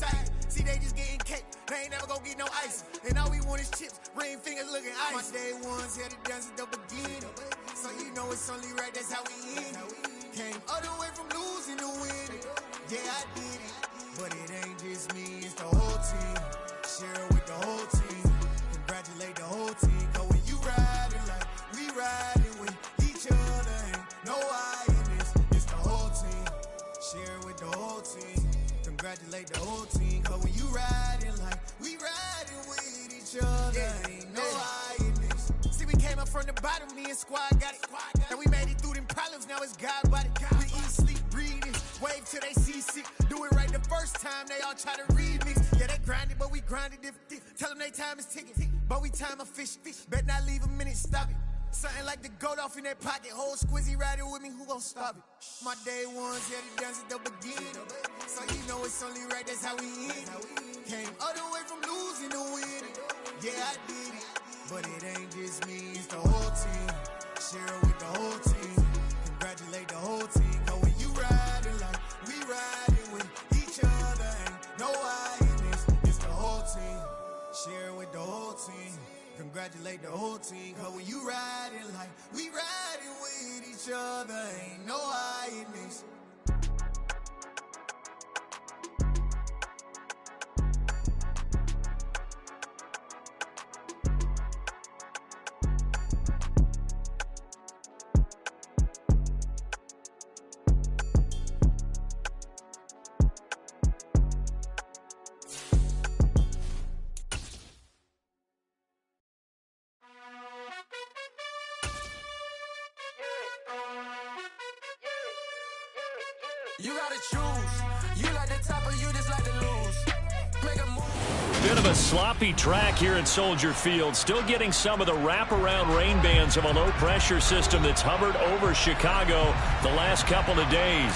side. See, they just getting cake. They ain't never gonna get no ice. And all we want is chips, ring fingers looking ice. My day ones had it done since the beginning. So you know it's only right, that's how we end it. Came all the way from losing to winning. Yeah, I did it. But it ain't just me, it's the whole team. Share it with the whole team. Congratulate the whole team. Cause when you riding like we riding with each other, ain't no I in this. It's the whole team. Share it with the whole team. Congratulate the whole team. Cause when you riding like we riding with each other, ain't no I in this. See, we came up from the bottom, me and squad got it. And we made it through them problems, now it's God body. We eat, sleep, breathe it. Wave till they see sick. Do it right the first time, they all try to remix. Yeah, they grinded, but we grinded different. Tell them they time is ticking, but we time a fish. Bet not leave a minute, stop it. Something like the goat off in that pocket. Whole squizzy riding with me, who gon' stop it? My day ones had it done since the beginning. So you know it's only right, that's how we end it. Came all the way from losing to winning. Yeah, I did it. But it ain't just me, it's the whole team. Share it with the whole team. Congratulate the whole team. Cause when you riding like we riding with each other, ain't no I in this. It's the whole team. Share it with the whole team. Congratulate the whole team. Cause when you riding like we riding with each other, ain't no I in this. You gotta choose. You like the top or you just like to lose. Make a move. Bit of a sloppy track here at Soldier Field. Still getting some of the wraparound rain bands of a low-pressure system that's hovered over Chicago the last couple of days.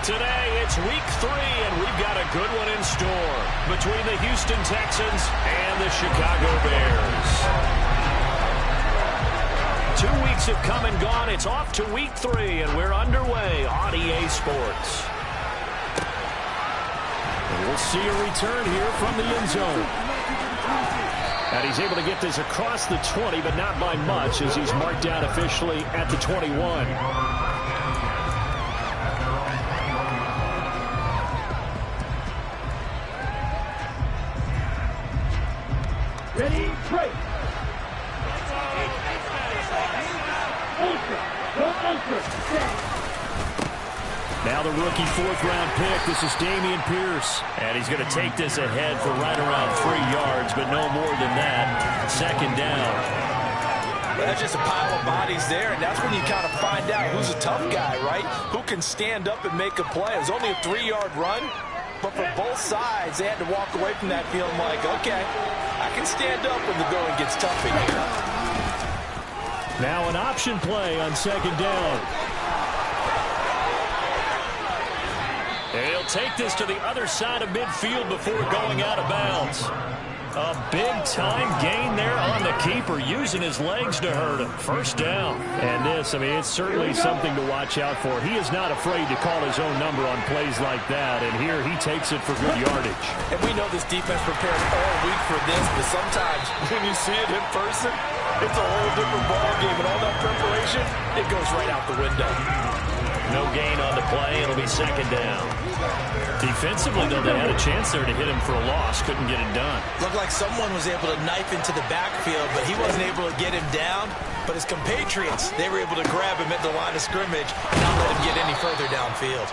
Today, it's week 3, and we've got a good one in store between the Houston Texans and the Chicago Bears. 2 weeks have come and gone. It's off to week 3, and we're underway on EA Sports. And we'll see a return here from the end zone. And he's able to get this across the 20, but not by much, as he's marked down officially at the 21. Ready, break. Now the rookie 4th-round pick. This is Dameon Pierce. And he's going to take this ahead for right around 3 yards, but no more than that. 2nd down. Well, that's just a pile of bodies there, and that's when you kind of find out who's a tough guy, right? Who can stand up and make a play. It was only a 3-yard run, but for both sides, they had to walk away from that feeling like, okay, I can stand up when the going gets tough in here. Now an option play on 2nd down. He'll take this to the other side of midfield before going out of bounds. A big-time gain there on the keeper, using his legs to hurt him. 1st down. And this, I mean, it's certainly something to watch out for. He is not afraid to call his own number on plays like that, and here he takes it for good yardage. And we know this defense prepares all week for this, but sometimes when you see it in person, it's a whole different ballgame, and all that preparation, it goes right out the window. No gain on the play. It'll be 2nd down. Defensively, though, they had a chance there to hit him for a loss. Couldn't get it done. Looked like someone was able to knife into the backfield, but he wasn't able to get him down. But his compatriots, they were able to grab him at the line of scrimmage and not let him get any further downfield.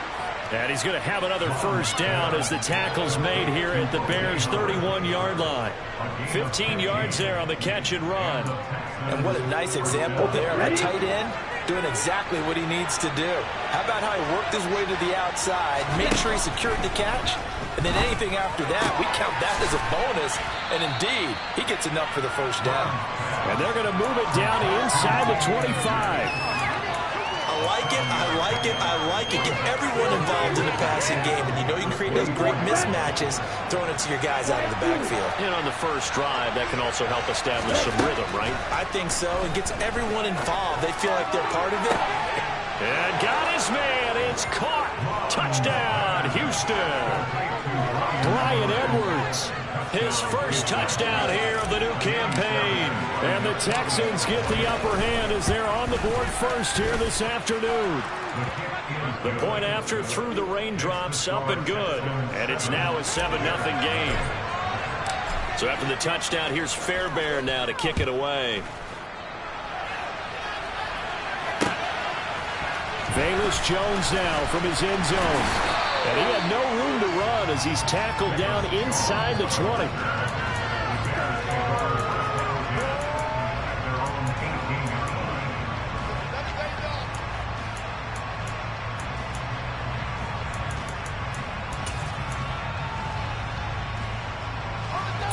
And he's going to have another 1st down as the tackle's made here at the Bears' 31-yard line. 15 yards there on the catch and run. And what a nice example there. A tight end doing exactly what he needs to do. How about how he worked his way to the outside, made sure he secured the catch, and then anything after that, we count that as a bonus. And indeed, he gets enough for the 1st down. And they're going to move it down inside the 25. I like it, I like it, I like it. Get everyone involved in the passing game, and you know you can create those great mismatches throwing it to your guys out of the backfield. And on the first drive, that can also help establish some rhythm, right? I think so. It gets everyone involved. They feel like they're part of it. And got his man. It's caught. Touchdown, Houston. Brian His first touchdown here of the new campaign. And the Texans get the upper hand as they're on the board first here this afternoon. The point after through the raindrops, up and good. And it's now a 7-0 game. So after the touchdown, here's Fairbairn now to kick it away. Velus Jones now from his end zone. And he had no room to run as he's tackled down inside the 20.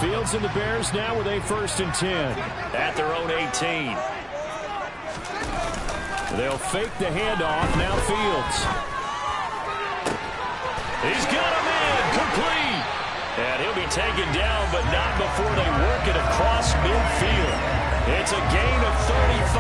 Fields and the Bears now with a 1st and 10. At their own 18. They'll fake the handoff. Now Fields. He's got him in. Complete. And he'll be taken down, but not before they work it across midfield. It's a gain of 35.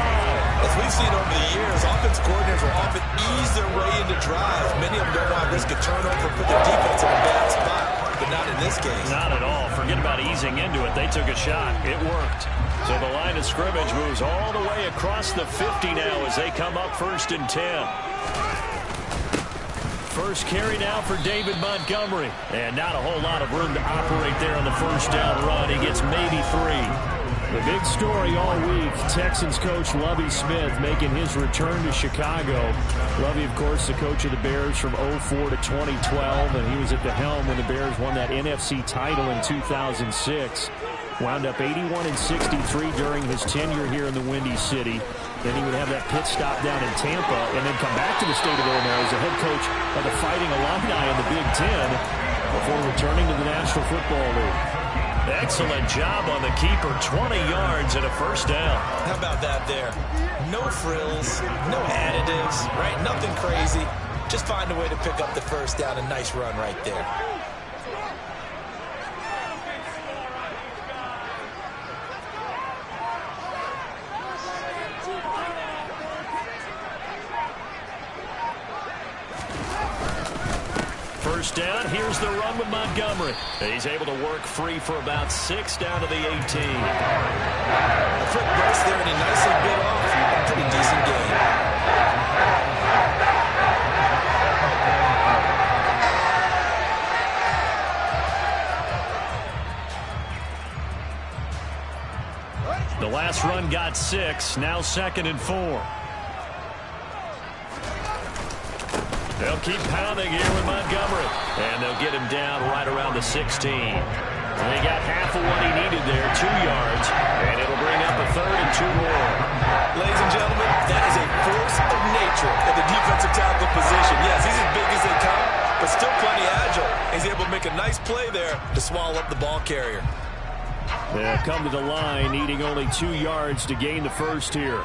As we've seen over the years, offense coordinators will often ease their way into drives. Many of them don't want to risk a turnover, put their defense in a bad spot. But not in this case. Not at all. Forget about easing into it. They took a shot. It worked. So the line of scrimmage moves all the way across the 50 now as they come up 1st and 10. First carry now for David Montgomery. And not a whole lot of room to operate there on the first down run. He gets maybe 3. The big story all week, Texans coach Lovie Smith making his return to Chicago. Lovie, of course, the coach of the Bears from 2004 to 2012, and he was at the helm when the Bears won that NFC title in 2006. Wound up 81-63 during his tenure here in the Windy City. Then he would have that pit stop down in Tampa and then come back to the state of Illinois as the head coach of the Fighting Illini in the Big Ten before returning to the National Football League. Excellent job on the keeper. 20 yards and a 1st down. How about that there? No frills, no additives, right? Nothing crazy. Just find a way to pick up the 1st down. A nice run right there. First down, here's the run with Montgomery. He's able to work free for about 6 down to the 18. A quick burst there, and he nicely bit off. A pretty decent gain. The last run got 6, now 2nd and 4. They'll keep pounding here with Montgomery. And they'll get him down right around the 16. And he got half of what he needed there, 2 yards. And it'll bring up a 3rd and 2 more. Ladies and gentlemen, that is a force of nature at the defensive tackle position. Yes, he's as big as they come, but still plenty agile. He's able to make a nice play there to swallow up the ball carrier. They'll come to the line, needing only 2 yards to gain the 1st here.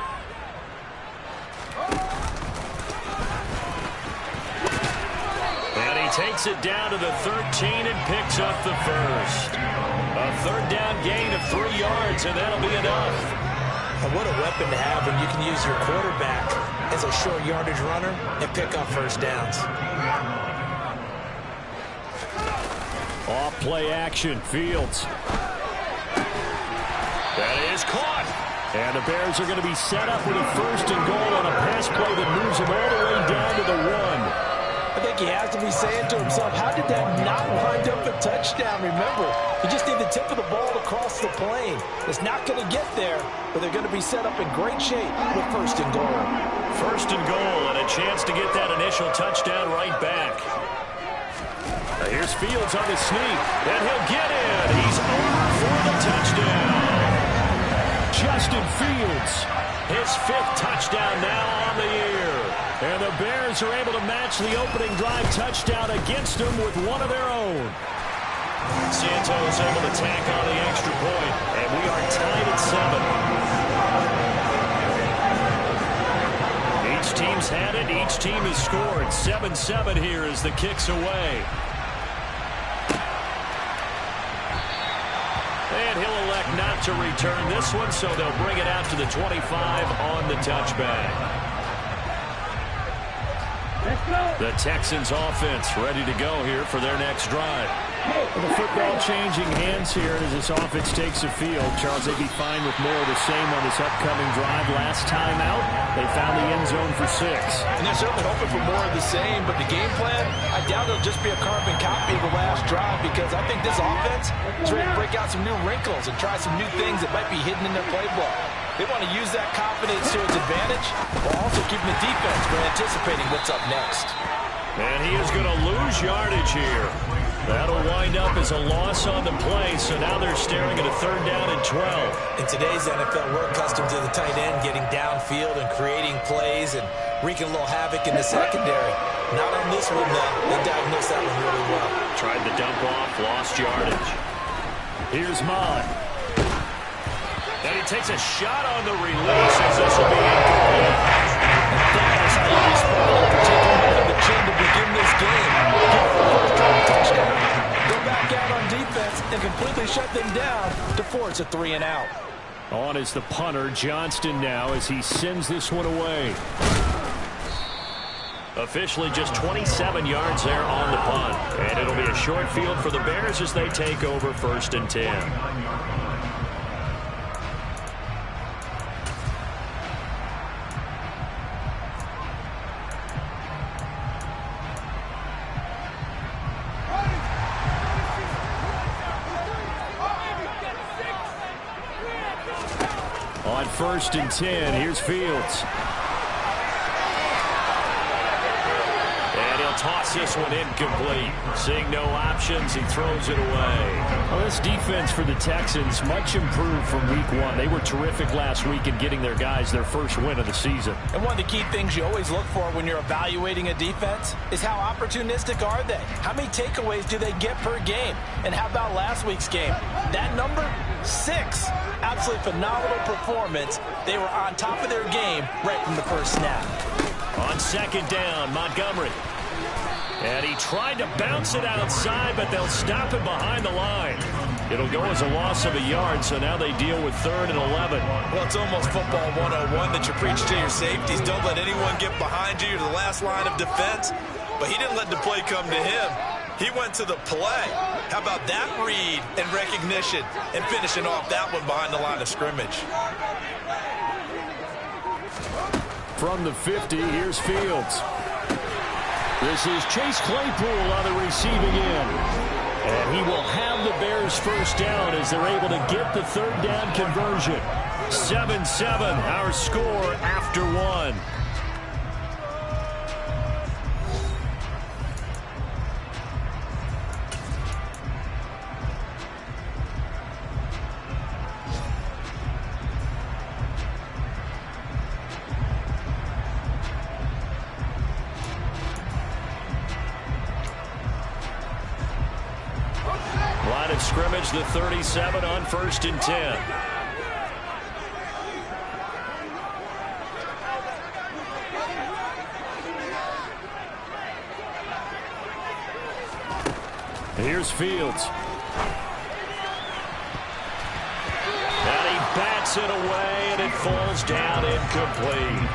Takes it down to the 13 and picks up the 1st. A 3rd down gain of 3 yards, and that'll be enough. And what a weapon to have when you can use your quarterback as a short yardage runner and pick up 1st downs. Off play action, Fields. That is caught. And the Bears are going to be set up with a 1st and goal on a pass play that moves them all the way down to the 1. I think he has to be saying to himself, how did that not wind up a touchdown? Remember, you just need the tip of the ball across the plane. It's not going to get there, but they're going to be set up in great shape with 1st and goal. 1st and goal and a chance to get that initial touchdown right back. Here's Fields on the sneak, and he'll get in. He's over for the touchdown. Justin Fields. His 5th touchdown now on the year. And the Bears are able to match the opening drive touchdown against them with one of their own. Santos able to tack on the extra point, and we are tied at 7. Each team's had it. Each team has scored. 7-7 here as the kick's away. And he'll elect not to return this one, so they'll bring it out to the 25 on the touchback. The Texans offense ready to go here for their next drive. The football changing hands here as this offense takes the field. Charles, they'd be fine with more of the same on this upcoming drive. Last time out, they found the end zone for 6. And they're certainly hoping for more of the same, but the game plan, I doubt it'll just be a carbon copy of the last drive, because I think this offense is ready to break out some new wrinkles and try some new things that might be hidden in their playbook. They want to use that confidence to its advantage while also keeping the defense from anticipating what's up next. And he is going to lose yardage here. That'll wind up as a loss on the play, so now they're staring at a 3rd down and 12. In today's NFL, we're accustomed to the tight end getting downfield and creating plays and wreaking a little havoc in the secondary. Not on this one, though. They diagnosed that one really well. Tried the dump off, lost yardage. Here's Mott. And he takes a shot on the release as this will be incomplete. That's how you respond after taking one on the chin to begin this game. Get a first-down touchdown, go back out on defense, and completely shut them down to force a 3-and-out. On is the punter, Johnston, now as he sends this one away. Officially just 27 yards there on the punt. And it'll be a short field for the Bears as they take over 1st and 10. On 1st and 10, here's Fields. And he'll toss this one incomplete. Seeing no options, he throws it away. Well, this defense for the Texans, much improved from week 1. They were terrific last week in getting their guys their first win of the season. And one of the key things you always look for when you're evaluating a defense is how opportunistic are they? How many takeaways do they get per game? And how about last week's game? That number, 6. Absolutely phenomenal performance. They were on top of their game right from the first snap. On 2nd down, Montgomery. And he tried to bounce it outside, but they'll stop him behind the line. It'll go as a loss of a yard, so now they deal with 3rd and 11. Well, it's almost football 101 that you preach to your safeties. Don't let anyone get behind you to the last line of defense. But he didn't let the play come to him. He went to the play. How about that read and recognition and finishing off that one behind the line of scrimmage? From the 50, here's Fields. This is Chase Claypool on the receiving end. And he will have the Bears first down as they're able to get the 3rd down conversion. 7-7, our score after 1. Line of scrimmage, the 37 on 1st and 10. Here's Fields. And he bats it away, and it falls down incomplete.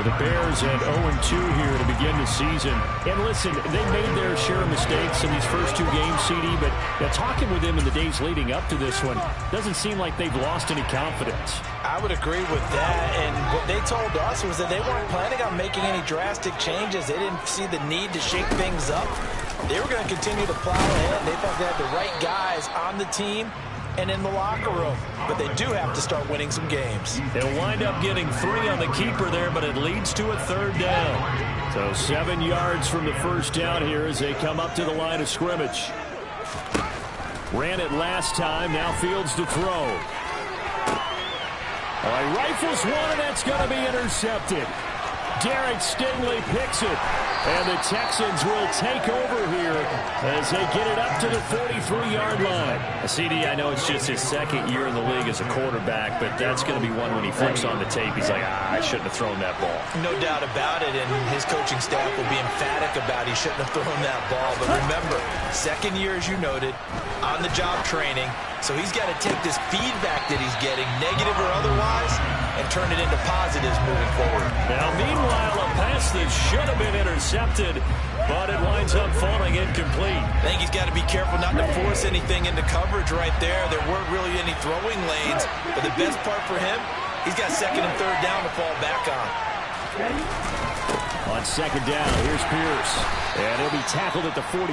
The Bears at 0-2 here to begin the season. And listen, they made their share of mistakes in these first 2 games, CD, but talking with them in the days leading up to this one, doesn't seem like they've lost any confidence. I would agree with that, and what they told us was that they weren't planning on making any drastic changes. They didn't see the need to shake things up. They were going to continue to plow ahead. They thought they had the right guys on the team and in the locker room. But they do have to start winning some games. They'll wind up getting 3 on the keeper there, but it leads to a 3rd down. So 7 yards from the first down here as they come up to the line of scrimmage. Ran it last time, now Fields to throw. All right, rifles one, and that's going to be intercepted. Derek Stingley picks it, and the Texans will take over here as they get it up to the 43-yard line. CD, I know it's just his 2nd year in the league as a quarterback, but that's going to be one when he flips on the tape. He's like, I shouldn't have thrown that ball. No doubt about it, and his coaching staff will be emphatic about he shouldn't have thrown that ball. But remember, 2nd year, as you noted, on-the-job training, so he's got to take this feedback that he's getting, negative or otherwise, and turn it into positives moving forward. Now, meanwhile, a pass that should have been intercepted but it winds up falling incomplete. I think he's got to be careful not to force anything into coverage right there. There weren't really any throwing lanes, but the best part for him, he's got second and third down to fall back on. On second down, here's Pierce. And he'll be tackled at the 45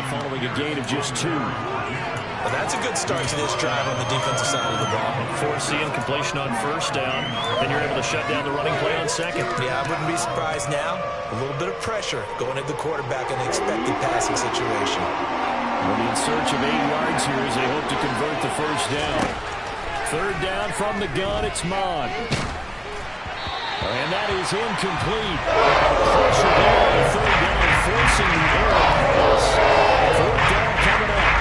following a gain of just 2. Well, that's a good start to this drive on the defensive side of the ball. Force the incompletion on first down, and you're able to shut down the running play on second. Yeah, I wouldn't be surprised now. A little bit of pressure going at the quarterback in the expected passing situation. They'll be in search of 8 yards here as they hope to convert the first down. Third down from the gun, it's Mon. And that is incomplete. Pressure there on the third down, forcing the error pass. Fourth down coming up.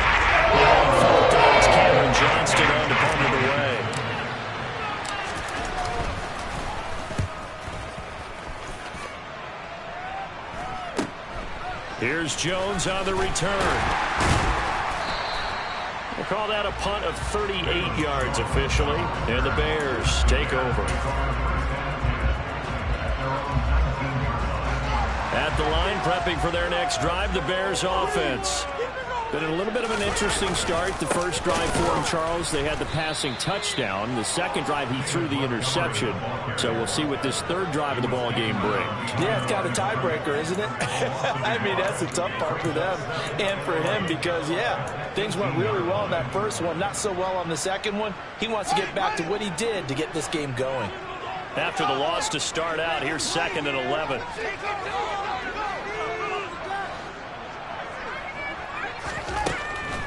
Now on fourth down, it's Cameron Johnston on to punt it away. Here's Jones on the return. We'll call that a punt of 38 yards officially, and the Bears take over. At the line, prepping for their next drive, the Bears offense. Been a little bit of an interesting start. The first drive for him, Charles, they had the passing touchdown. The second drive, he threw the interception. So we'll see what this third drive of the ball game brings. Yeah, it's kind of a tiebreaker, isn't it? I mean, that's the tough part for them and for him because, yeah, things went really well in that first one, not so well on the second one. He wants to get back to what he did to get this game going. After the loss to start out, here's second and 11.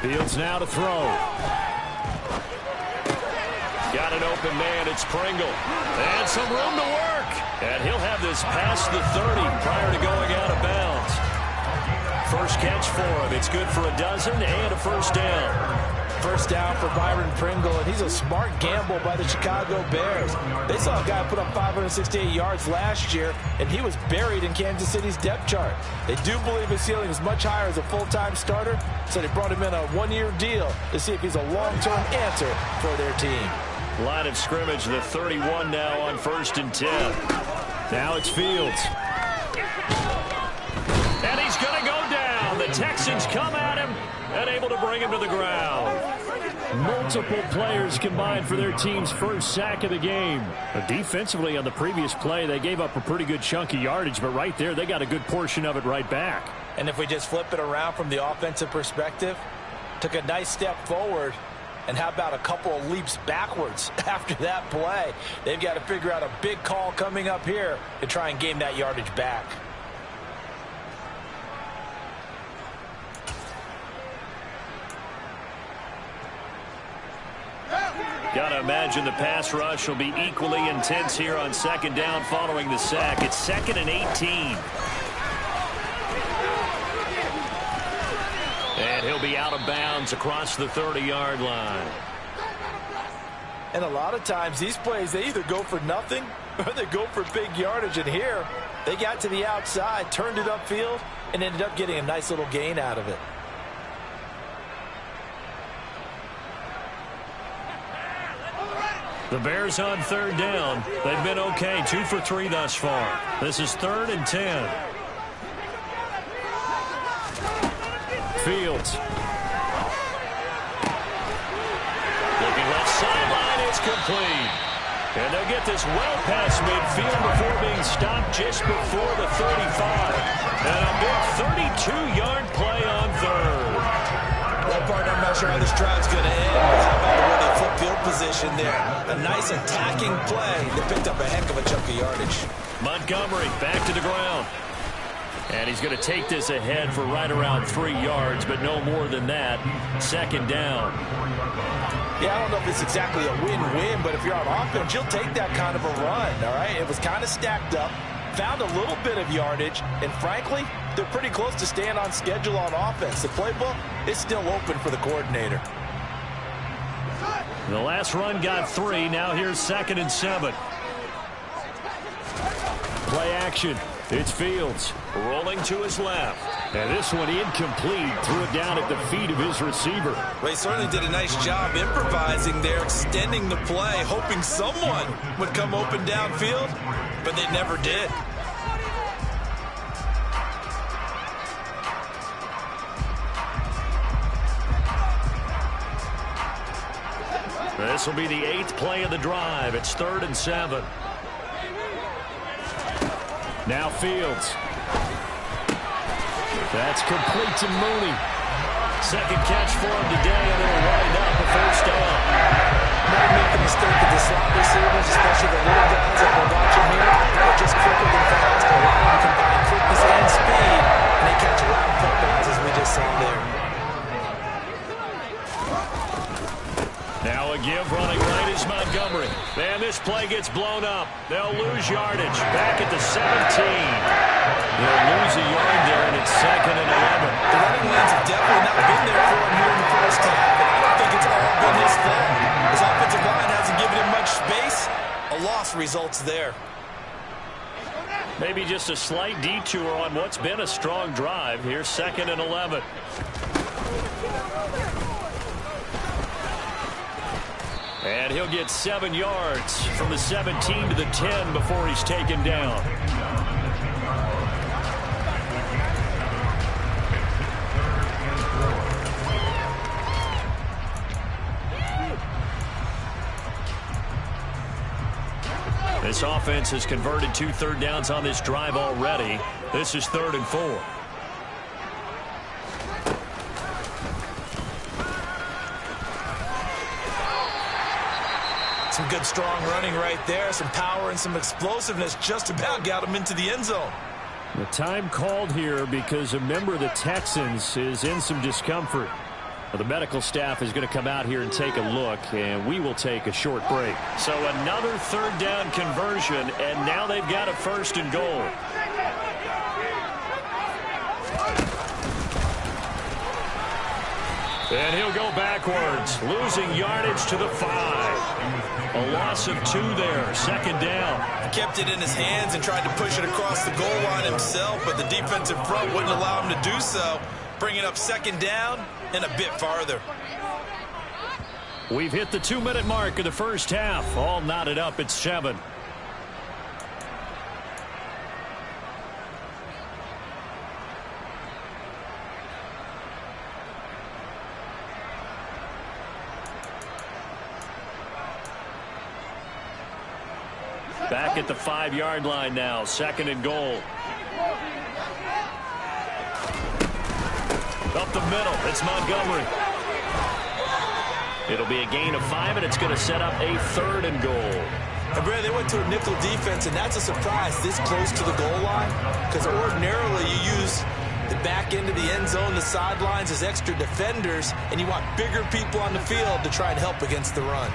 Fields now to throw. Got an open man. It's Pringle. And some room to work. And he'll have this past the 30 prior to going out of bounds. First catch for him. It's good for a dozen and a first down. First down for Byron Pringle, and he's a smart gamble by the Chicago Bears. They saw a guy put up 568 yards last year, and he was buried in Kansas City's depth chart. They do believe his ceiling is much higher as a full-time starter, so they brought him in a one-year deal to see if he's a long-term answer for their team. Line of scrimmage, the 31 now on 1st and 10. Now it's Fields. And he's going to go down. The Texans come at him and able to bring him to the ground. Multiple players combined for their team's first sack of the game. But defensively on the previous play, they gave up a pretty good chunk of yardage, but right there, they got a good portion of it right back. And if we just flip it around from the offensive perspective, took a nice step forward, and how about a couple of leaps backwards after that play? They've got to figure out a big call coming up here to try and gain that yardage back. Got to imagine the pass rush will be equally intense here on second down following the sack. It's 2nd and 18. And he'll be out of bounds across the 30-yard line. And a lot of times these plays, they either go for nothing or they go for big yardage. And here, they got to the outside, turned it upfield, and ended up getting a nice little gain out of it. The Bears on third down. They've been okay, 2 for 3 thus far. This is 3rd and 10. Fields. Looking left sideline, it's complete. And they'll get this well past midfield before being stopped just before the 35. And a big 32-yard play on third. Well, partner, I'm not sure how this drive's going to end. How about where they flip field position there? A nice attacking play that picked up a heck of a chunk of yardage. Montgomery back to the ground. And he's going to take this ahead for right around 3 yards, but no more than that. Second down. Yeah, I don't know if it's exactly a win-win, but if you're on offense, you'll take that kind of a run, all right? It was kind of stacked up, found a little bit of yardage, and frankly, they're pretty close to staying on schedule on offense. The playbook is still open for the coordinator. The last run got 3. Now here's 2nd and 7. Play action. It's Fields rolling to his left. And this one incomplete. Threw it down at the feet of his receiver. Well, he certainly did a nice job improvising there, extending the play, hoping someone would come open downfield, but they never did. This will be the 8th play of the drive. It's 3rd and 7. Now Fields. That's complete to Mooney. Second catch for him today, and it'll wind up a first down. Never make the mistake of the slot receivers, especially the little guys that we're watching here. They're just quicker than fast. A lot of them combine quickness and speed, and they catch a lot of footballs, as we just saw there. Now a give running right is Montgomery. And this play gets blown up. They'll lose yardage. Back at the 17. They'll lose a yard there, and it's 2nd and 11. The running lanes have definitely not been there for him here in the first half, and I don't think it's all been his fault. His offensive line hasn't given him much space. A loss results there. Maybe just a slight detour on what's been a strong drive. Here's 2nd and 11. And he'll get 7 yards from the 17 to the 10 before he's taken down. This offense has converted 2 third downs on this drive already. This is 3rd and 4. Some good, strong running right there. Some power and some explosiveness just about got him into the end zone. The time called here because a member of the Texans is in some discomfort. The medical staff is going to come out here and take a look, and we will take a short break. So another 3rd down conversion, and now they've got a 1st and goal. And he'll go backwards, losing yardage to the 5. A loss of 2 there, 2nd down. He kept it in his hands and tried to push it across the goal line himself, but the defensive front wouldn't allow him to do so. Bringing up 2nd down and a bit farther. We've hit the 2-minute mark of the first half. All knotted up at 7. Back at the 5-yard line now, 2nd and goal. Up the middle, it's Montgomery. It'll be a gain of 5, and it's going to set up a 3rd and goal. And Brad, they went to a nickel defense, and that's a surprise this close to the goal line, because ordinarily you use the back end of the end zone, the sidelines as extra defenders, and you want bigger people on the field to try and help against the run.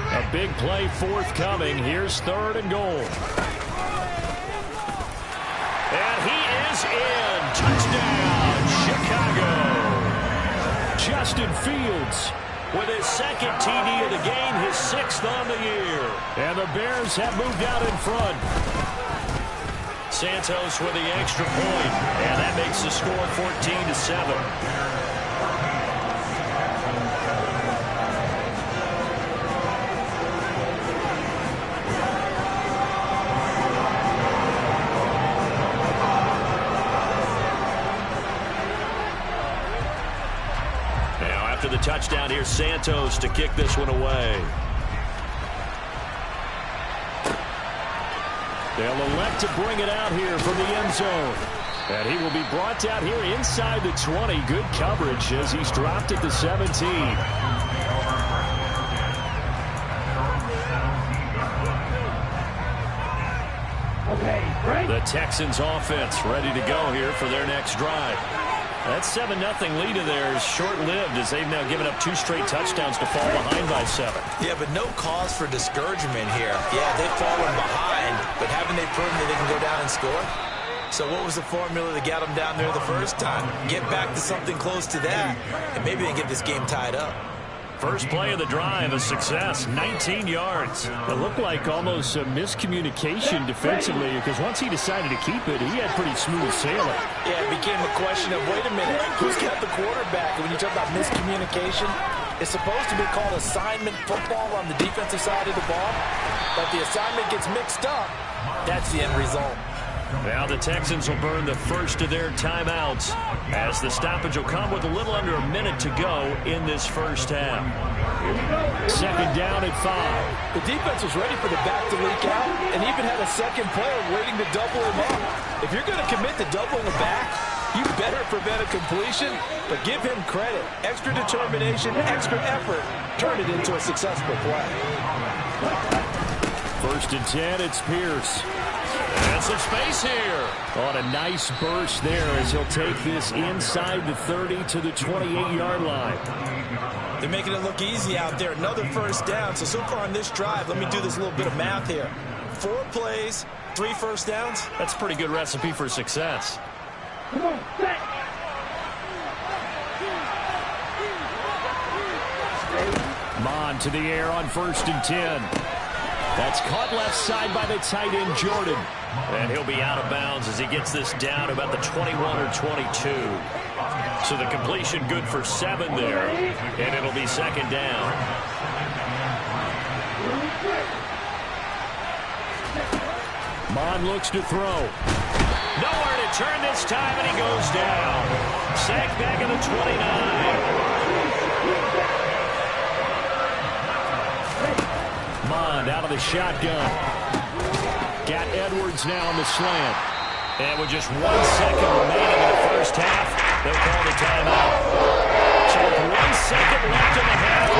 A big play forthcoming. Here's 3rd and goal. And he is in. Touchdown, Chicago. Justin Fields with his 2nd TD of the game, his 6th on the year. And the Bears have moved out in front. Santos with the extra point, and that makes the score 14-7. After the touchdown, here's Santos to kick this one away. They'll elect to bring it out here from the end zone. And he will be brought down here inside the 20. Good coverage as he's dropped at the 17. The Texans offense ready to go here for their next drive. That 7-0 lead of theirs short-lived as they've now given up 2 straight touchdowns to fall behind by 7. Yeah, but no cause for discouragement here. Yeah, they've fallen behind, but haven't they proven that they can go down and score? So what was the formula that got them down there the first time? Get back to something close to that, and maybe they get this game tied up. First play of the drive, a success, 19 yards. It looked like almost a miscommunication defensively because once he decided to keep it, he had pretty smooth sailing. Yeah, it became a question of, wait a minute, who's got the quarterback? When you talk about miscommunication, It's supposed to be called assignment football on the defensive side of the ball, but the assignment gets mixed up. That's the end result. Now the Texans will burn the first of their timeouts as the stoppage will come with a little under a minute to go in this first half. Second down at 5. The defense was ready for the back to leak out and even had a second player waiting to double him up. If you're going to commit to doubling the back, you better prevent a completion, but give him credit. Extra determination, extra effort, turn it into a successful play. First and 10, it's Pierce. And some space here. On a nice burst there as he'll take this inside the 30 to the 28-yard line. They're making it look easy out there. Another first down. So far on this drive, let me do this little bit of math here. 4 plays, 3 first downs. That's a pretty good recipe for success. Come on, set. Mon to the air on first and 10. That's caught left side by the tight end, Jordan. And he'll be out of bounds as he gets this down about the 21 or 22. So the completion good for 7 there, and it'll be second down. Mon looks to throw. Nowhere to turn this time, and he goes down. Sacked back at the 29. Mond out of the shotgun. Got Edwards now on the slant. And with just 1 second remaining in the first half, they'll call the timeout. So with 1 second left in the half,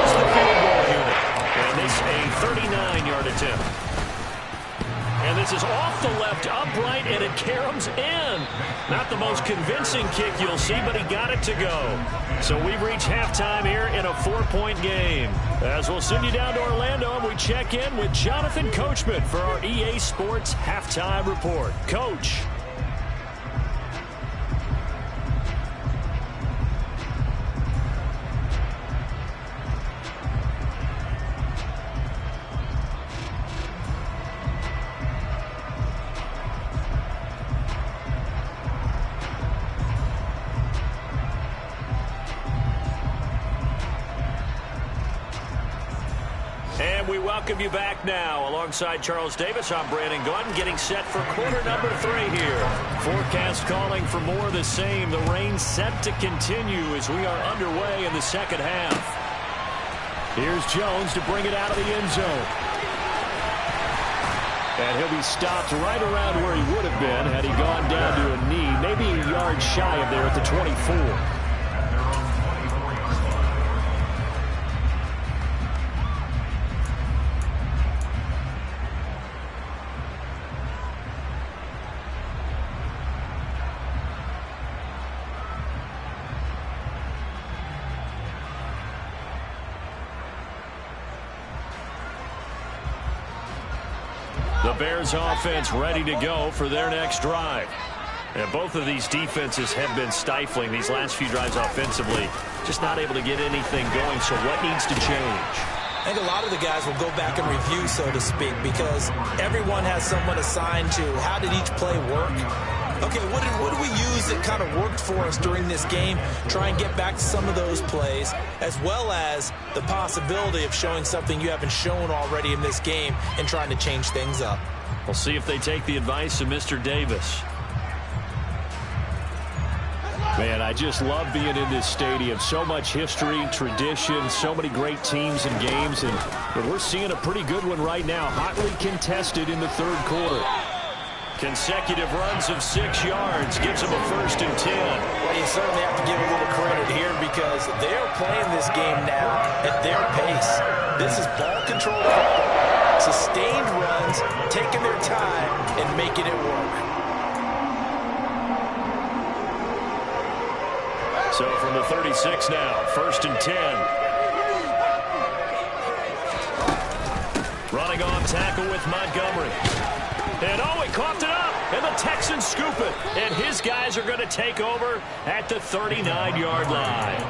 it's the field goal unit. And this a 39-yard attempt. And this is off the left upright, and it caroms in. Not the most convincing kick you'll see, but he got it to go. So we've reached halftime here in a 4-point game. As we'll send you down to Orlando, and we check in with Jonathan Coachman for our EA Sports Halftime Report. Coach. We welcome you back now. Alongside Charles Davis, I'm Brandon Gunn, getting set for quarter number 3 here. Forecast calling for more of the same. The rain set to continue as we are underway in the second half. Here's Jones to bring it out of the end zone. And he'll be stopped right around where he would have been had he gone down to a knee, maybe a yard shy of there at the 24. The Bears offense ready to go for their next drive. And both of these defenses have been stifling these last few drives offensively. Just not able to get anything going, so what needs to change? I think a lot of the guys will go back and review, so to speak, because everyone has someone assigned to how did each play work. Okay, what did we use that kind of worked for us during this game? Try and get back to some of those plays, as well as the possibility of showing something you haven't shown already in this game and trying to change things up. We'll see if they take the advice of Mr. Davis. Man, I just love being in this stadium. So much history, tradition, so many great teams and games, and we're seeing a pretty good one right now, hotly contested in the third quarter. Consecutive runs of 6 yards gives them a first and 10. Well, you certainly have to give a little credit here because they're playing this game now at their pace. This is ball control football. Sustained runs, taking their time, and making it work. So from the 36 now, first and 10. Running on tackle with Montgomery. And he coughed it up, and the Texans scoop it. And his guys are going to take over at the 39-yard line.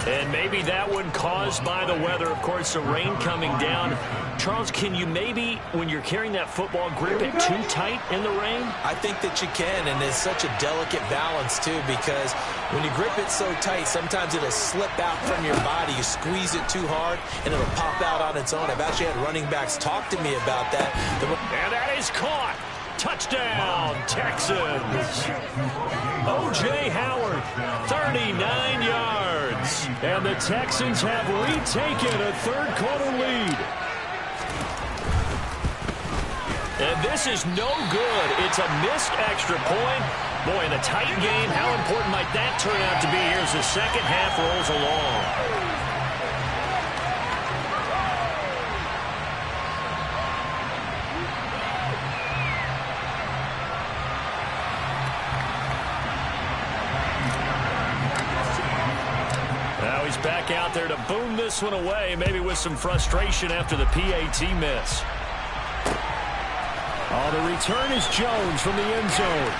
And maybe that one caused by the weather. Of course, the rain coming down. Charles, can you maybe, when you're carrying that football, grip it too tight in the rain? I think that you can, and it's such a delicate balance, too, because when you grip it so tight, sometimes it'll slip out from your body. You squeeze it too hard, and it'll pop out on its own. I've actually had running backs talk to me about that. And that is caught. Touchdown, Texans. O.J. Howard, 39 yards. And the Texans have retaken a third-quarter lead. And this is no good. It's a missed extra point. Boy, in a tight game, how important might that turn out to be here as the second half rolls along? Now he's back out there to boom this one away, maybe with some frustration after the PAT miss. Oh, the return is Jones from the end zone.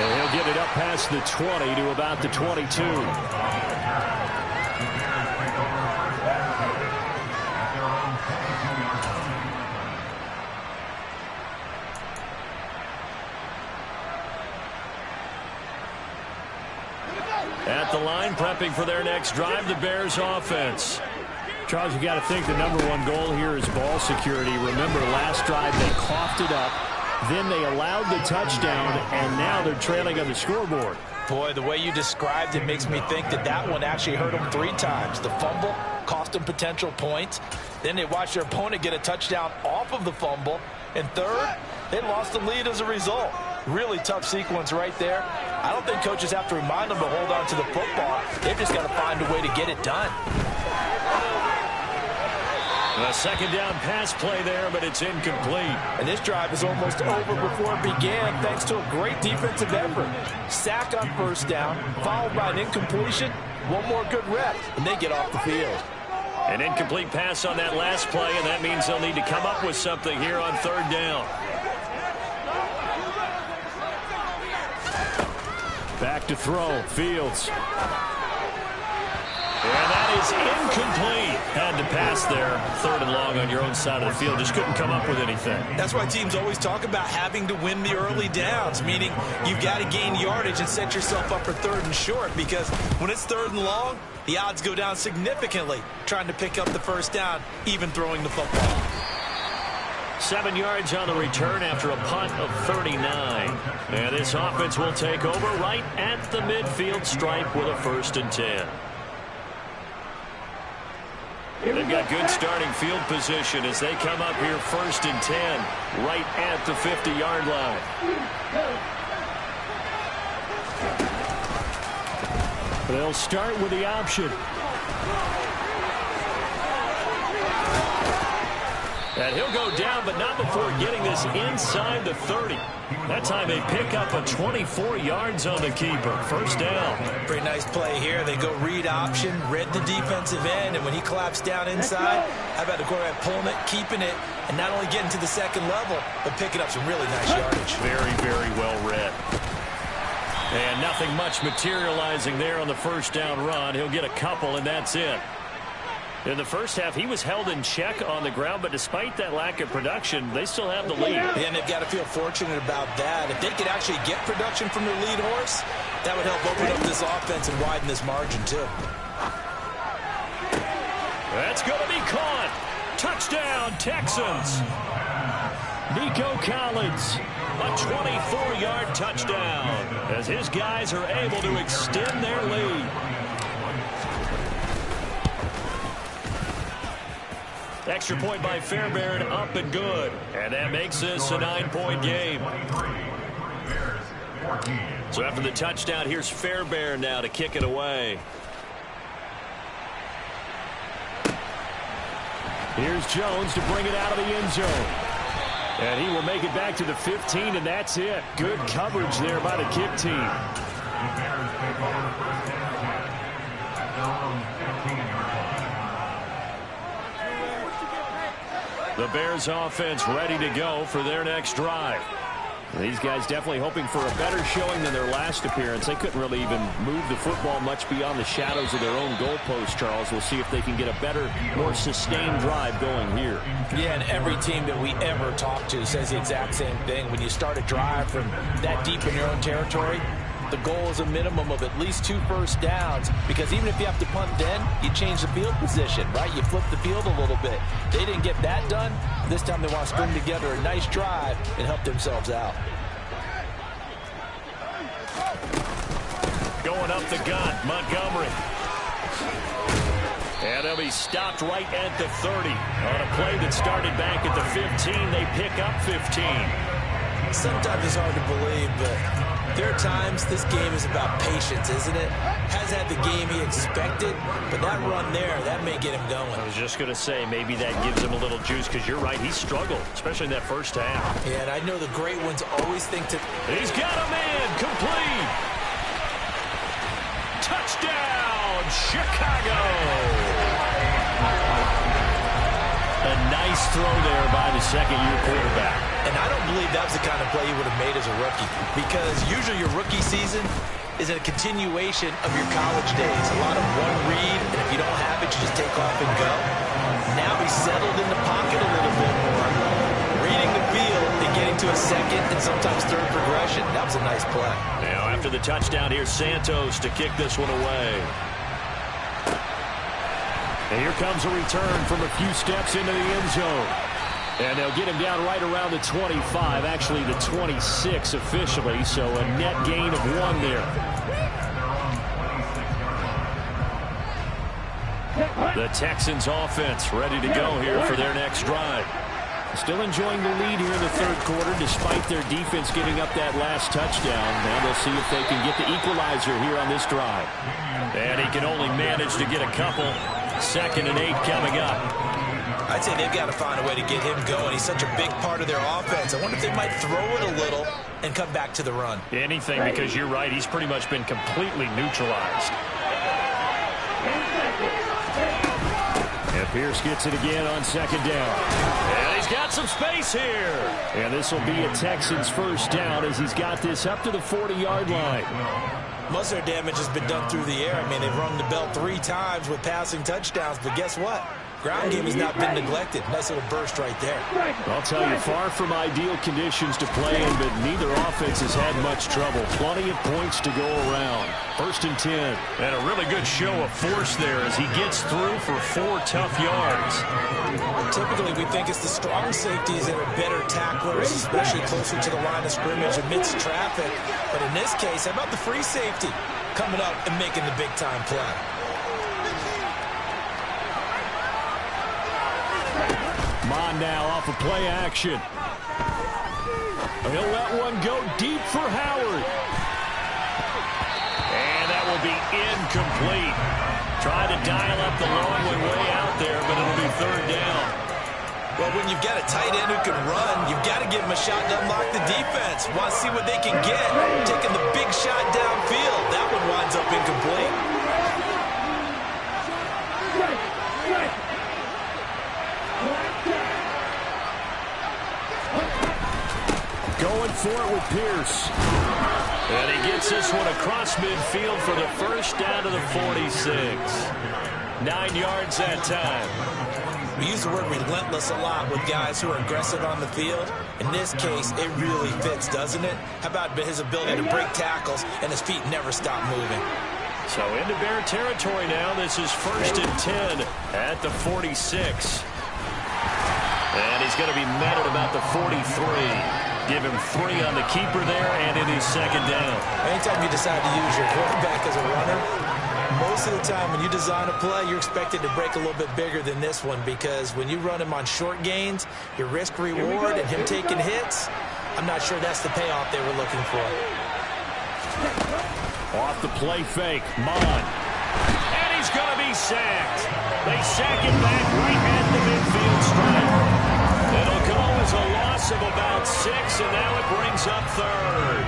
And he'll get it up past the 20 to about the 22. At the line, prepping for their next drive, the Bears offense. Charles, you got to think the number one goal here is ball security. Remember, last drive they coughed it up, then they allowed the touchdown, and now they're trailing on the scoreboard. Boy, the way you described it makes me think that that one actually hurt them 3 times. The fumble cost them potential points. Then they watched their opponent get a touchdown off of the fumble. And third, they lost the lead as a result. Really tough sequence right there. I don't think coaches have to remind them to hold on to the football. They've just got to find a way to get it done. A second down pass play there, but it's incomplete. And this drive is almost over before it began thanks to a great defensive effort. Sack on first down, followed by an incompletion. One more good rep, and they get off the field. An incomplete pass on that last play, and that means they'll need to come up with something here on third down. Back to throw, Fields. And that is incomplete. Had to pass there. Third and long on your own side of the field. Just couldn't come up with anything. That's why teams always talk about having to win the early downs, meaning you've got to gain yardage and set yourself up for third and short, because when it's third and long, the odds go down significantly trying to pick up the first down, even throwing the football. 7 yards on the return after a punt of 39. And this offense will take over right at the midfield stripe with a 1st and 10. They've got good starting field position as they come up here 1st and 10 right at the 50-yard line. They'll start with the option. And he'll go down, but not before getting this inside the 30. That time they pick up a 24 yards on the keeper. 1st down. Pretty nice play here. They go read option, read the defensive end, and when he collapsed down inside, how about the quarterback pulling it, keeping it, and not only getting to the second level, but picking up some really nice yardage. Very, very well read. And nothing much materializing there on the 1st down run. He'll get a couple, and that's it. In the first half, he was held in check on the ground, but despite that lack of production, they still have the lead. And they've got to feel fortunate about that. If they could actually get production from their lead horse, that would help open up this offense and widen this margin, too. That's going to be caught. Touchdown, Texans. Nico Collins, a 24-yard touchdown, as his guys are able to extend their lead. Extra point by Fairbairn, up and good. And that makes this a 9-point game. So after the touchdown, here's Fairbairn now to kick it away. Here's Jones to bring it out of the end zone. And he will make it back to the 15, and that's it. Good coverage there by the kick team. The Bears offense ready to go for their next drive. These guys definitely hoping for a better showing than their last appearance. They couldn't really even move the football much beyond the shadows of their own goalpost, Charles. We'll see if they can get a better, more sustained drive going here. Yeah, and every team that we ever talk to says the exact same thing. When you start a drive from that deep in your own territory, the goal is a minimum of at least 2 first downs, because even if you have to punt then, you change the field position, right? You flip the field a little bit. They didn't get that done. This time they want to string together a nice drive and help themselves out. Going up the gun, Montgomery. And he'll be stopped right at the 30. On a play that started back at the 15, they pick up 15. Sometimes it's hard to believe, but there are times this game is about patience, isn't it? Hasn't had the game he expected, but that run there, that may get him going. I was just going to say, maybe that gives him a little juice, because you're right, he struggled, especially in that first half. Yeah, and I know the great ones always think to... He's got a man, complete! Touchdown, Chicago! A nice throw there by the second-year quarterback. And I don't believe that was the kind of play you would have made as a rookie, because usually your rookie season is a continuation of your college days. A lot of one read, and if you don't have it, you just take off and go. Now he's settled in the pocket a little bit more, reading the field and getting to a second and sometimes third progression. That was a nice play. Now after the touchdown, here's Santos to kick this one away. And here comes a return from a few steps into the end zone. And they'll get him down right around the 25, actually the 26 officially, so a net gain of 1 there. The Texans offense ready to go here for their next drive. Still enjoying the lead here in the third quarter, despite their defense giving up that last touchdown. Now they'll see if they can get the equalizer here on this drive. And he can only manage to get a couple. 2nd and 8 coming up. I'd say they've got to find a way to get him going. He's such a big part of their offense. I wonder if they might throw it a little and come back to the run. Anything, because you're right, he's pretty much been completely neutralized. And Pierce gets it again on 2nd down. And he's got some space here. And this will be a Texans first down as he's got this up to the 40-yard line. Most of their damage has been done through the air. I mean, they've rung the bell 3 times with passing touchdowns, but guess what? Ground game has not been neglected. Nice little burst right there. I'll tell you, far from ideal conditions to play in, but neither offense has had much trouble. Plenty of points to go around. 1st and 10. And a really good show of force there as he gets through for 4 tough yards. Typically, we think it's the strong safeties that are better tacklers, especially closer to the line of scrimmage amidst traffic. But in this case, how about the free safety coming up and making the big-time play? Mon now off of play action. He'll let one go deep for Howard. And that will be incomplete. Tried to dial up the long one way out there, but it'll be 3rd down. Well, when you've got a tight end who can run, you've got to give him a shot to unlock the defense. Want to see what they can get. Taking the big shot downfield. That one winds up incomplete. Going for it with Pierce. And he gets this one across midfield for the first down to the 46. 9 yards that time. We use the word relentless a lot with guys who are aggressive on the field. In this case, it really fits, doesn't it? How about his ability to break tackles and his feet never stop moving? So into Bear territory now. This is 1st and 10 at the 46. And he's going to be met at about the 43. Give him 3 on the keeper there, and it is 2nd down. Anytime you decide to use your quarterback as a runner, most of the time when you design a play, you're expected to break a little bit bigger than this one, because when you run him on short gains, your risk-reward and him taking hits, I'm not sure that's the payoff they were looking for. Off the play fake, Mon. And he's going to be sacked. They sack him back right at the midfield stripe. It'll go as a loss of about 6, and now it brings up 3rd.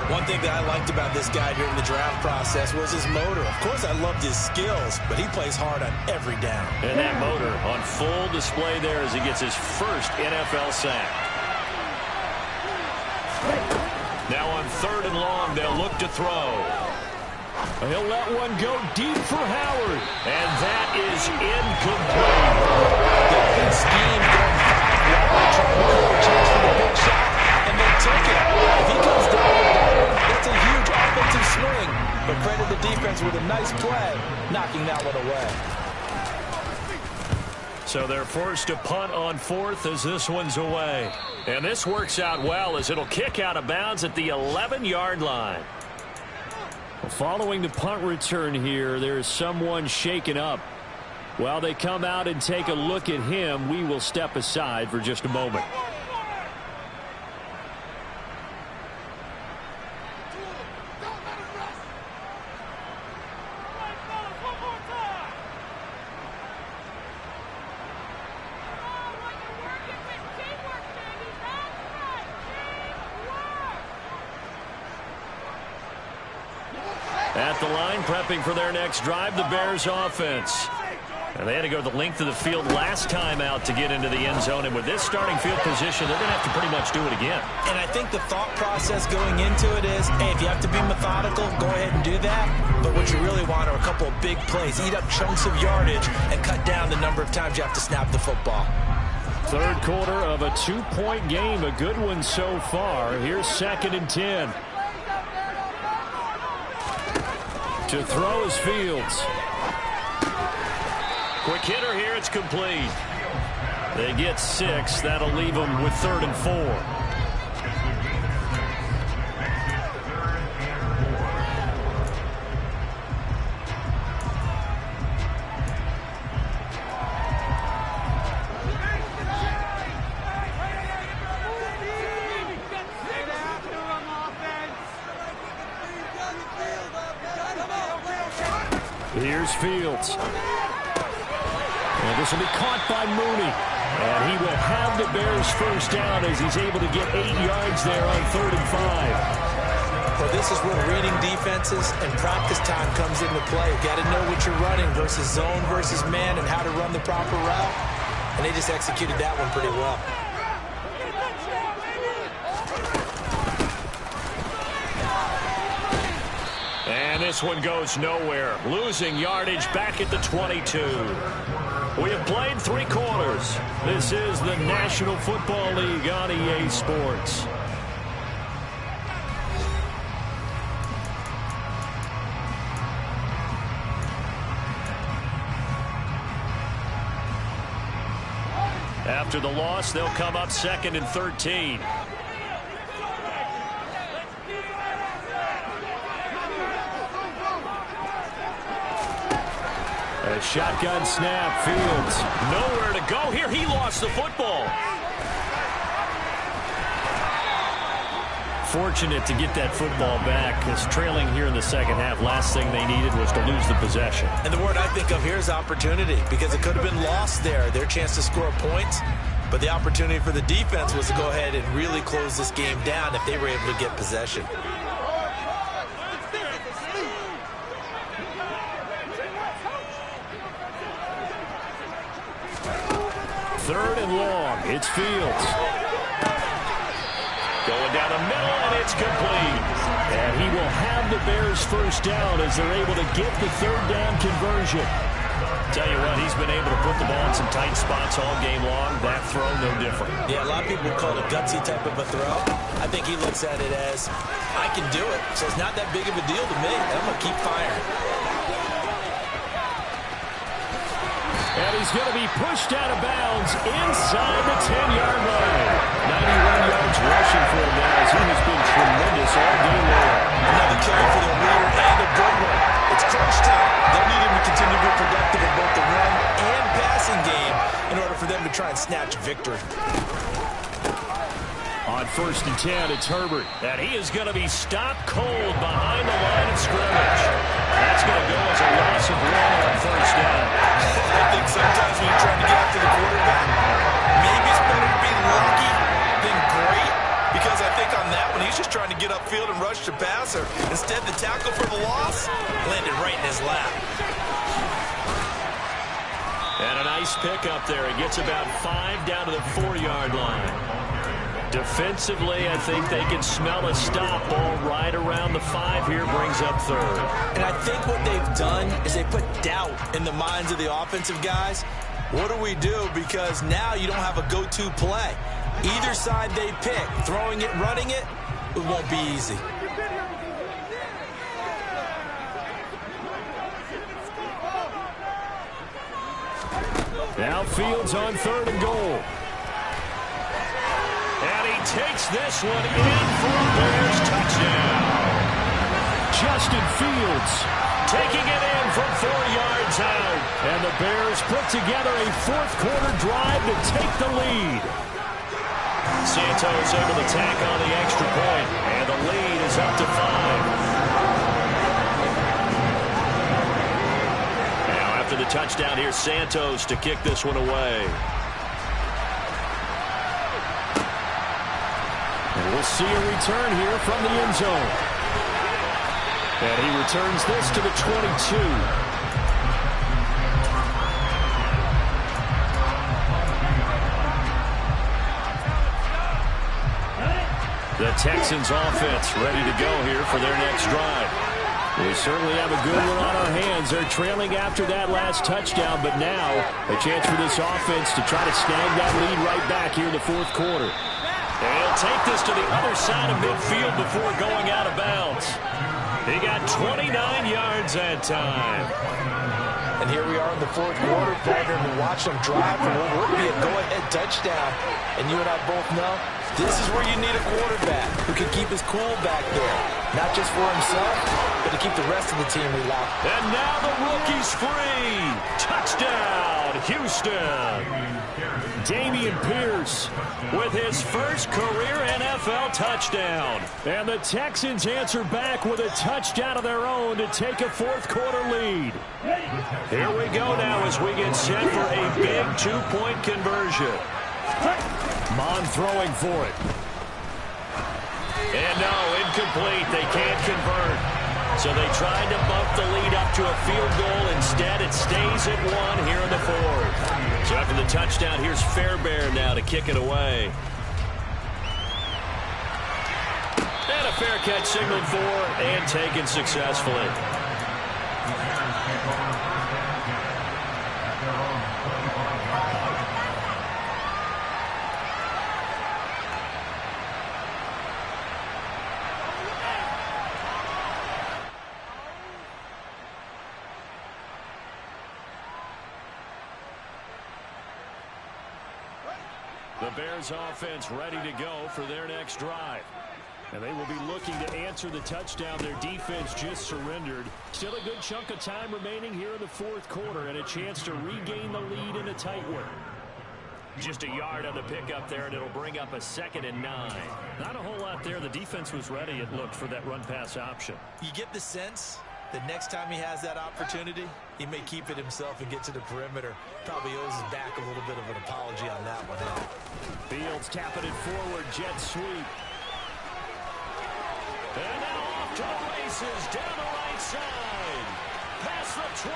One thing that I liked about this guy during the draft process was his motor. Of course, I loved his skills, but he plays hard on every down. And that motor on full display there as he gets his first NFL sack. Now on 3rd and long, they'll look to throw. He'll let one go deep for Howard. And that is incomplete. The open scheme going 5 wide, trying to create a chance for the big shot, and they took it. If he comes down with that one, that's a huge offensive swing. But credit the defense with a nice play, knocking that one away. So they're forced to punt on 4th as this one's away. And this works out well as it'll kick out of bounds at the 11-yard line. Following the punt return here, there is someone shaken up. While they come out and take a look at him, we will step aside for just a moment. At the line, prepping for their next drive, the Bears offense. And they had to go the length of the field last time out to get into the end zone. And with this starting field position, they're going to have to pretty much do it again. And I think the thought process going into it is, hey, if you have to be methodical, go ahead and do that. But what you really want are a couple of big plays. Eat up chunks of yardage and cut down the number of times you have to snap the football. 3rd quarter of a 2-point game. A good one so far. Here's 2nd and 10. To throw is Fields. Quick hitter here, it's complete. They get 6. That'll leave them with 3rd and 4. Here's Fields. And this will be caught by Mooney. And he will have the Bears first down as he's able to get 8 yards there on 3rd and 5. Well, this is where reading defenses and practice time comes into play. You got to know what you're running versus zone versus man and how to run the proper route. And they just executed that one pretty well. And this one goes nowhere. Losing yardage back at the 22. We have played 3 quarters. This is the National Football League on EA Sports. After the loss, they'll come up 2nd and 13. A shotgun snap, Fields. Nowhere to go here. He lost the football. Fortunate to get that football back, because trailing here in the second half, last thing they needed was to lose the possession. And the word I think of here is opportunity, because it could have been lost there. Their chance to score points, but the opportunity for the defense was to go ahead and really close this game down if they were able to get possession. Third and long. It's Fields. Going down the middle, and it's complete. And he will have the Bears first down as they're able to get the 3rd down conversion. Tell you what, he's been able to put the ball in some tight spots all game long. That throw, no different. Yeah, a lot of people would call it a gutsy type of a throw. I think he looks at it as, I can do it, so it's not that big of a deal to me. I'm going to keep firing. And he's going to be pushed out of bounds inside the 10-yard line. 91 yards rushing for him now as he has been tremendous all game long. Another carry for the leader and a good one. It's crunch time. They'll need him to continue to be productive in both the run and passing game in order for them to try and snatch victory. On 1st and 10, it's Herbert. And he is going to be stopped cold behind the line of scrimmage. That's going to go as a loss of 1 on 1st down. I think sometimes when you're trying to get after the quarterback, maybe it's better to be lucky than great, because I think on that one, he's just trying to get upfield and rush the passer. Instead, the tackle for the loss landed right in his lap. And a nice pick up there. He gets about 5 down to the 4-yard line. Defensively, I think they can smell a stop. Ball right around the 5 here, brings up third. And I think what they've done is they put doubt in the minds of the offensive guys. What do we do? Because now you don't have a go-to play. Either side they pick, throwing it, running it, it won't be easy. Now Fields on 3rd and goal. And he takes this one in for a Bears touchdown. Justin Fields taking it in from 4 yards out. And the Bears put together a 4th-quarter drive to take the lead. Santos able to tack on the extra point, and the lead is up to 5. After the touchdown, here's Santos to kick this one away. And we'll see a return here from the end zone. And he returns this to the 22. The Texans offense ready to go here for their next drive. We certainly have a good one on our hands. They're trailing after that last touchdown, but now a chance for this offense to try to snag that lead right back here in the 4th quarter. And he'll take this to the other side of midfield before going out of bounds. He got 29 yards that time. And here we are in the 4th quarter, partner, and watch them drive for what would be a go-ahead touchdown. And you and I both know this is where you need a quarterback who can keep his cool back there. Not just for himself, but to keep the rest of the team relaxed. And now the rookie's free. Touchdown, Houston. Dameon Pierce with his first career NFL touchdown. And the Texans answer back with a touchdown of their own to take a 4th-quarter lead. Here we go now as we get set for a big 2-point conversion. Mon throwing for it. And no, incomplete. They can't convert. So they tried to bump the lead up to a field goal. Instead, it stays at 1 here in the 4th. So after the touchdown, here's Fairbairn now to kick it away. And a fair catch signaled for and taken successfully. The Bears offense ready to go for their next drive. And they will be looking to answer the touchdown their defense just surrendered. Still a good chunk of time remaining here in the 4th quarter and a chance to regain the lead in a tight one. Just a yard on the pickup there, and it'll bring up a 2nd and 9. Not a whole lot there. The defense was ready, it looked, for that run-pass option. You get the sense that next time he has that opportunity, he may keep it himself and get to the perimeter. Probably owes his back a little bit of an apology on that one. Fields tapping it forward, jet sweep. And now off to the races, down the right side. Past the 20.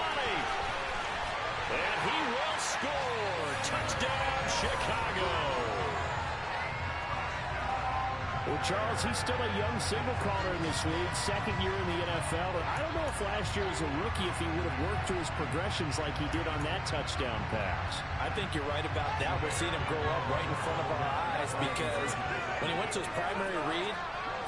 And he will score. Touchdown, Chicago. Well, Charles, he's still a young single corner in this league, 2nd year in the NFL. But I don't know if last year as a rookie, if he would have worked through his progressions like he did on that touchdown pass. I think you're right about that. We're seeing him grow up right in front of our eyes because when he went to his primary read,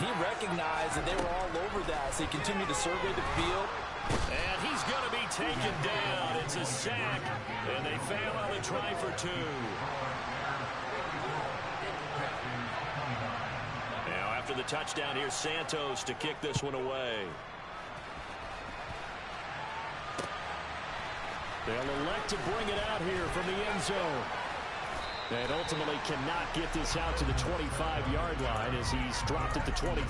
he recognized that they were all over that, so he continued to survey the field. And he's going to be taken down. It's a sack, and they fail on the try for 2. Now after the touchdown, here's Santos to kick this one away. They'll elect to bring it out here from the end zone. And ultimately cannot get this out to the 25-yard line as he's dropped at the 23.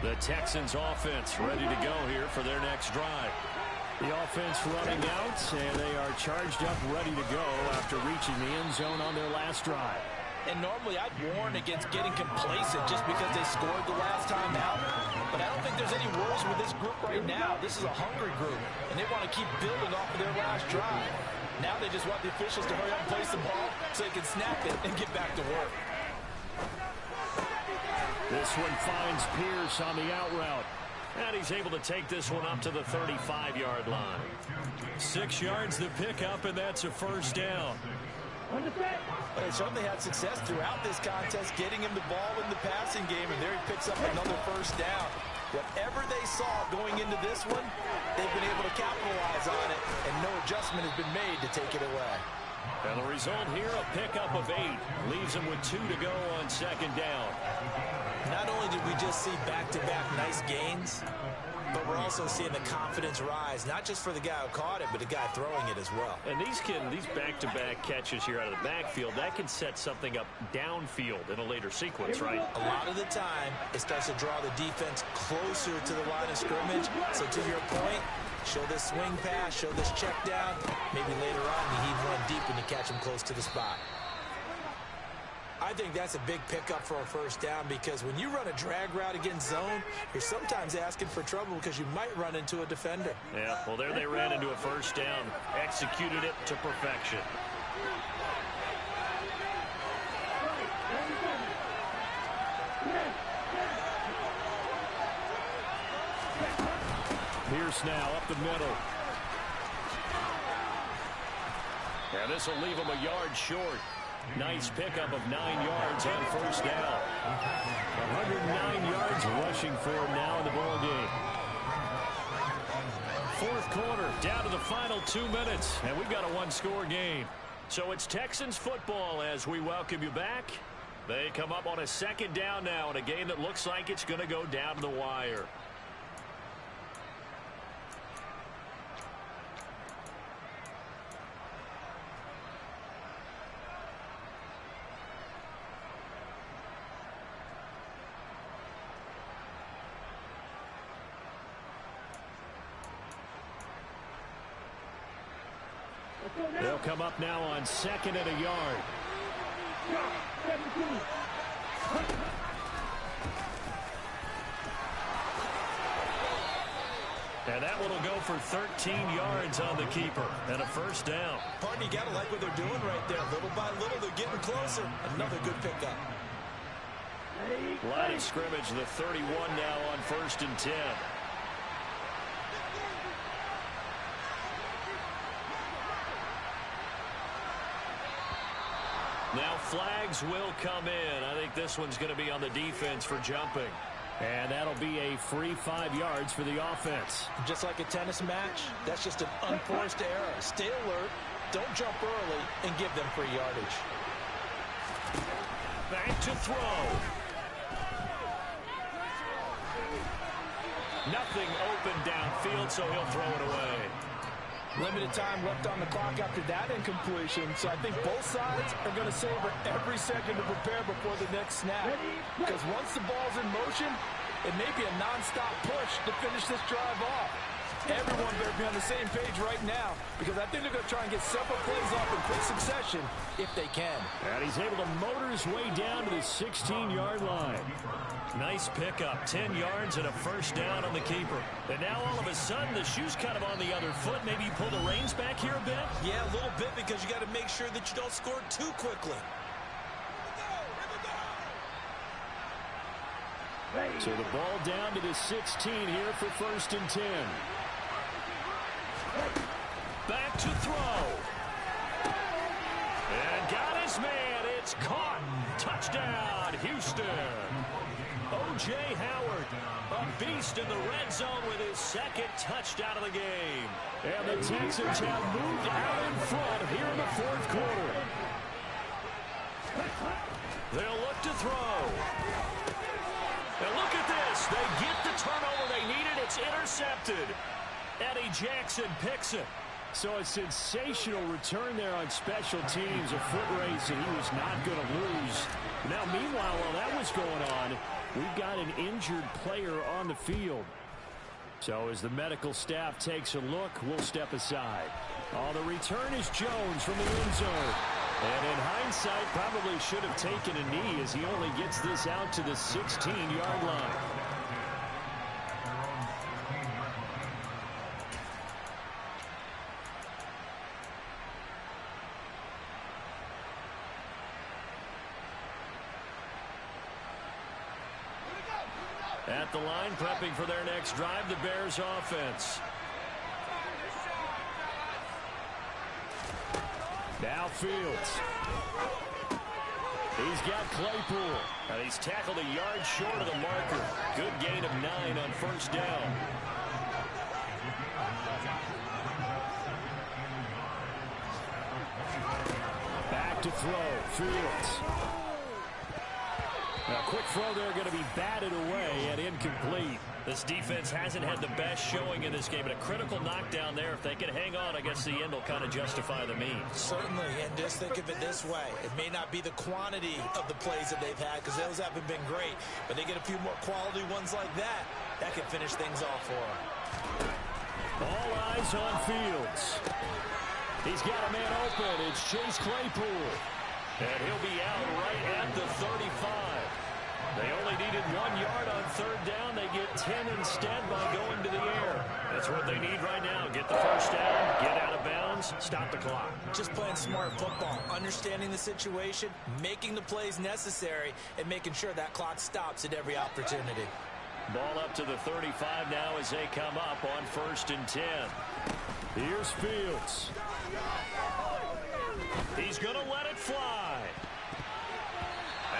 The Texans offense ready to go here for their next drive. The offense running out, and they are charged up, ready to go after reaching the end zone on their last drive. And normally I'd warn against getting complacent just because they scored the last time out. But I don't think there's any worries with this group right now. This is a hungry group, and they want to keep building off of their last drive. Now they just want the officials to hurry up and place the ball so they can snap it and get back to work. This one finds Pierce on the out route. And he's able to take this one up to the 35-yard line. 6 yards the pickup, and that's a first down. But they certainly had success throughout this contest, getting him the ball in the passing game, and there he picks up another first down. Whatever they saw going into this one, they've been able to capitalize on it, and no adjustment has been made to take it away. And the result here, a pickup of 8. Leaves them with 2 to go on second down. Not only did we just see back-to-back nice gains, but we're also seeing the confidence rise, not just for the guy who caught it, but the guy throwing it as well. And these back-to-back catches here out of the backfield, that can set something up downfield in a later sequence, right? A lot of the time, it starts to draw the defense closer to the line of scrimmage. So to your point, show this swing pass, show this check down. Maybe later on you heave one deep and you catch him close to the spot. I think that's a big pickup for a first down because when you run a drag route against zone, you're sometimes asking for trouble because you might run into a defender. Yeah, well, there they ran into a first down. Executed it to perfection. Pierce now up the middle. And this will leave him a yard short. Nice pickup of 9 yards on first down. 109 yards rushing for him now in the ball game. Fourth quarter, down to the final 2 minutes, and we've got a one-score game. So it's Texans football as we welcome you back. They come up on a second down now in a game that looks like it's going to go down to the wire. They'll come up now on second and a yard. And that one will go for 13 yards on the keeper and a first down. Partner, you got to like what they're doing right there. Little by little, they're getting closer. Another good pickup. Line of scrimmage, the 31 now on 1st and 10. Now flags will come in. I think this one's going to be on the defense for jumping. And that'll be a free 5 yards for the offense. Just like a tennis match, that's just an unforced error. Stay alert, don't jump early, and give them free yardage. Back to throw. Nothing open downfield, so he'll throw it away. Limited time left on the clock after that incompletion, so I think both sides are going to savor every second to prepare before the next snap. Because once the ball's in motion, it may be a non-stop push to finish this drive off. Everyone better be on the same page right now, because I think they're going to try and get several plays off in quick succession if they can. And he's able to motor his way down to the 16-yard line. Nice pickup, 10 yards and a first down on the keeper. And now all of a sudden the shoe's kind of on the other foot. Maybe you pull the reins back here a bit? Yeah, a little bit, because you got to make sure that you don't score too quickly. So the ball down to the 16 here for 1st and 10. Back to throw. And got his man. It's caught. Touchdown, Houston. O.J. Howard, a beast in the red zone with his second touchdown of the game. And the Texans have moved out in front here in the fourth quarter. They'll look to throw. And look at this. They get the turnover they needed. It's intercepted. Eddie Jackson picks it. So a sensational return there on special teams. A foot race that he was not going to lose. Now, meanwhile, while that was going on, we've got an injured player on the field. So as the medical staff takes a look, we'll step aside. Oh, the return is Jones from the end zone. And in hindsight, probably should have taken a knee as he only gets this out to the 16-yard line. At the line, prepping for their next drive, the Bears offense. Now Fields. He's got Claypool. And he's tackled a yard short of the marker. Good gain of 9 on first down. Back to throw. Fields. Now, quick throw there going to be batted away and incomplete. This defense hasn't had the best showing in this game, but a critical knockdown there. If they can hang on, I guess the end will kind of justify the means. Certainly, and just think of it this way. It may not be the quantity of the plays that they've had because those haven't been great, but they get a few more quality ones like that. That can finish things off for them. All eyes on Fields. He's got a man open. It's Chase Claypool. And he'll be out right at the 35. They only needed 1 yard on third down. They get 10 instead by going to the air. That's what they need right now. Get the first down, get out of bounds, stop the clock. Just playing smart football, understanding the situation, making the plays necessary, and making sure that clock stops at every opportunity. Ball up to the 35 now as they come up on 1st and 10. Here's Fields. He's going to let it fly.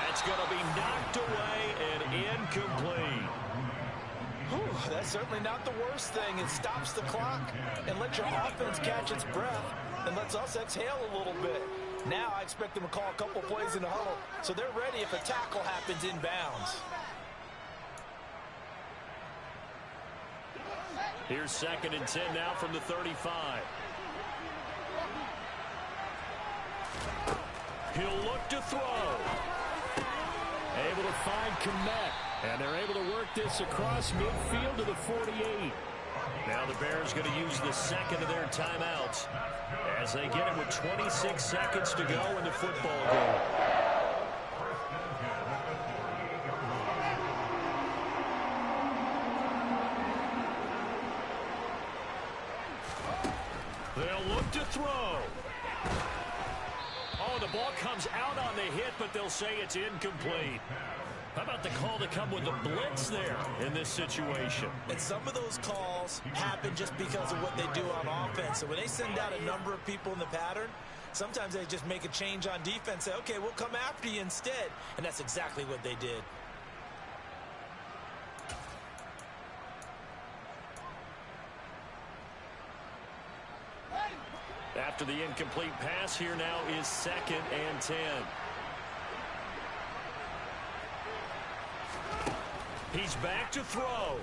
That's going to be knocked away and incomplete. Whew, that's certainly not the worst thing. It stops the clock and lets your offense catch its breath and lets us exhale a little bit. Now I expect them to call a couple plays in the huddle so they're ready if a tackle happens inbounds. Here's 2nd and 10 now from the 35. He'll look to throw. Able to find Kmet. And they're able to work this across midfield to the 48. Now the Bears going to use the second of their timeouts as they get him with 26 seconds to go in the football game. They'll look to throw. Oh, the ball comes out on the hit, but they'll say it's incomplete. How about the call to come with the blitz there in this situation? And some of those calls happen just because of what they do on offense. So when they send out a number of people in the pattern, sometimes they just make a change on defense, say, okay, we'll come after you instead. And that's exactly what they did. After the incomplete pass, here now is 2nd and 10. He's back to throw.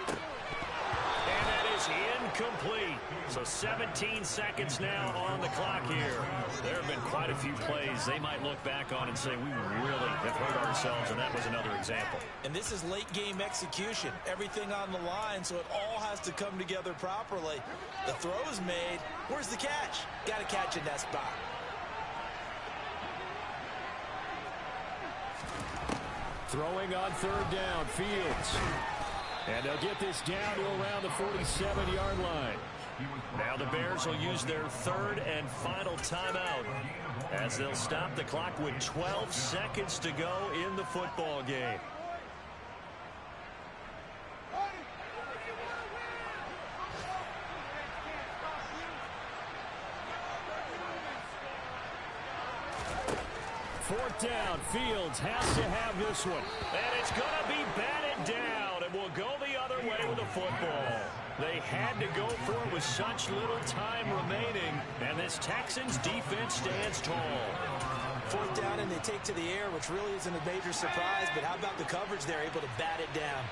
And that is incomplete. So 17 seconds now on the clock here. There have been quite a few plays they might look back on and say, we really have hurt ourselves, and that was another example. And this is late game execution. Everything on the line, so it all has to come together properly. The throw is made. Where's the catch? Got to catch in that spot. Throwing on 3rd down, Fields. And they'll get this down to around the 47-yard line. Now the Bears will use their 3rd and final timeout as they'll stop the clock with 12 seconds to go in the football game. Fourth down, Fields has to have this one. And it's going to be batted down, and will go the other way with the football. They had to go for it with such little time remaining, and this Texans defense stands tall. Fourth down, and they take to the air, which really isn't a major surprise, but how about the coverage there, able to bat it down?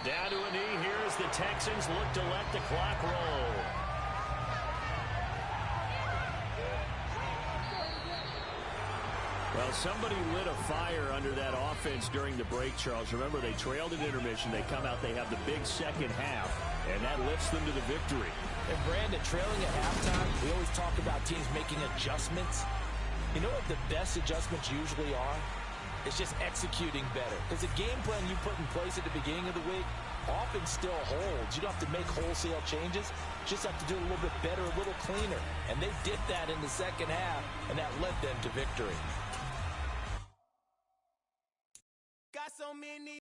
Down to a knee here as the Texans look to let the clock roll. Well, somebody lit a fire under that offense during the break, Charles. Remember, they trailed at intermission. They come out, they have the big second half, and that lifts them to the victory. And Brandon, trailing at halftime, we always talk about teams making adjustments. You know what the best adjustments usually are? It's just executing better. Because the game plan you put in place at the beginning of the week often still holds. You don't have to make wholesale changes. You just have to do it a little bit better, a little cleaner. And they did that in the second half, and that led them to victory.